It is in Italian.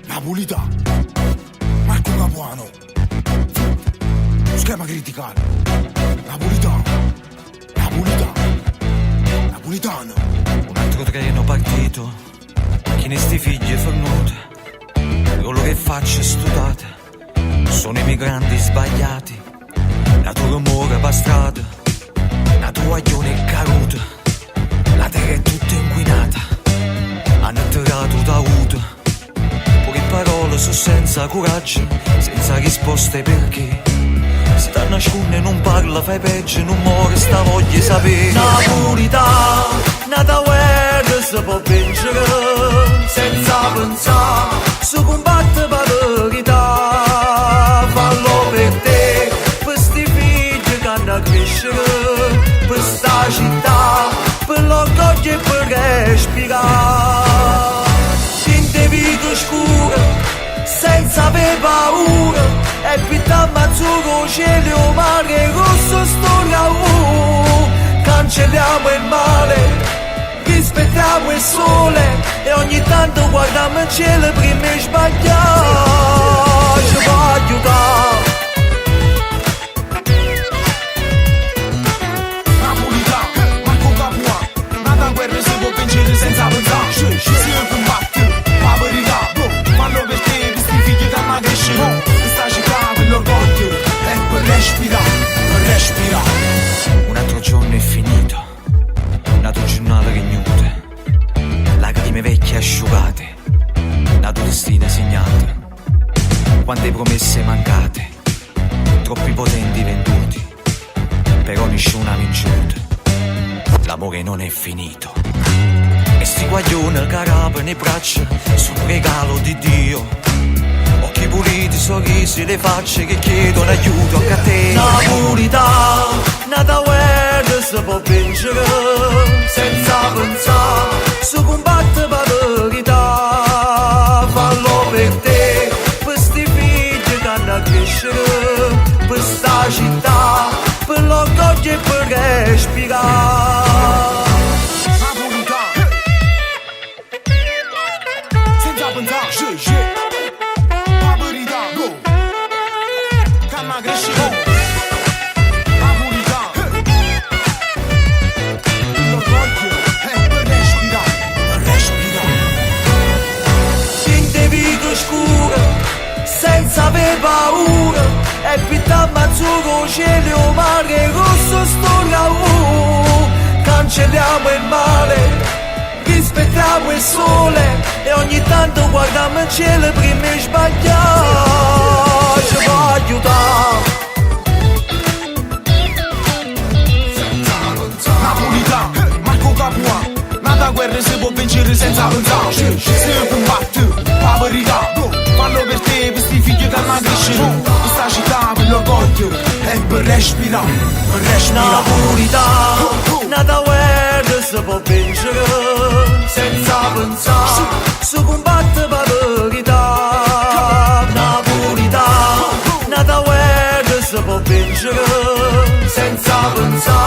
Napolitano, Marco Capuano, schema criticale. Napolitano, Napolitano. Un altro treno partito, chi ne sti figli è fornuto, quello che faccio è studiato, sono i migranti sbagliati, la tua rumore per strada, la tua aglione è caduta, la terra è tutta inquinata, hanno atterrato d'auto, pure parole sono senza coraggio, senza risposte perché. Sta nascondo e non parla, fai peggio, non muore, sta voglia sapere. Napolità, nata guerra si può vincere, senza pensare, si combatte per la verità. Fallo per te, per sti figli che hanno a crescere, per sta città, per l'orgoglio e per respirare. In te vita scura, senza aver paura, e vita azzurro, cielo, mare, rosso, storia, cancelliamo il male, rispettiamo il sole, e ogni tanto guardiamo il cielo prima di sbagliare, ci può aiutare. Napolitano, Marco Capuano, nata guerra si può vincere senza pensare, si combatte, la verità, fanno per te, questi figli che hanno a crescere. L'orgoglio è per respirare, per respirare. Un altro giorno è finito, una tua giornata che gnute, lacrime vecchie asciugate, la tua destina segnata, quante promesse mancate, troppi potenti venduti, però nessuna vinciuta, l'amore non è finito. E sti guaglioni che rapano le braccia sono un regalo di Dio. Occhi puliti, sorrisi, le facce che chiedono aiuto a te. Napolità, nata guerra si può vincere, senza pensare, si combatte per la verità. Fallo per te, per sti figli che hanno a crescere, per sta città, per l'orgoglio e per respirare. Napolitano, senza pensare, senza aver paura, e vita azzurro, cielo, mare, rosso, storia, cancelliamo il male, rispettiamo il sole, e ogni tanto guardiamo il cielo prima di sbagliare, ci può aiutare. Napolitano, Marco Capuano, nata guerra si può vincere senza pensare, si combatte, la verità, fanno per te, per sti figli che hanno a crescere, questa città, per l'orgoglio, e per respirare, per respirare. Napolitano, nata guerra si può vincere, senza pensare, si combatte per la verità. Napolitano, nata guerra si può vincere, senza pensare.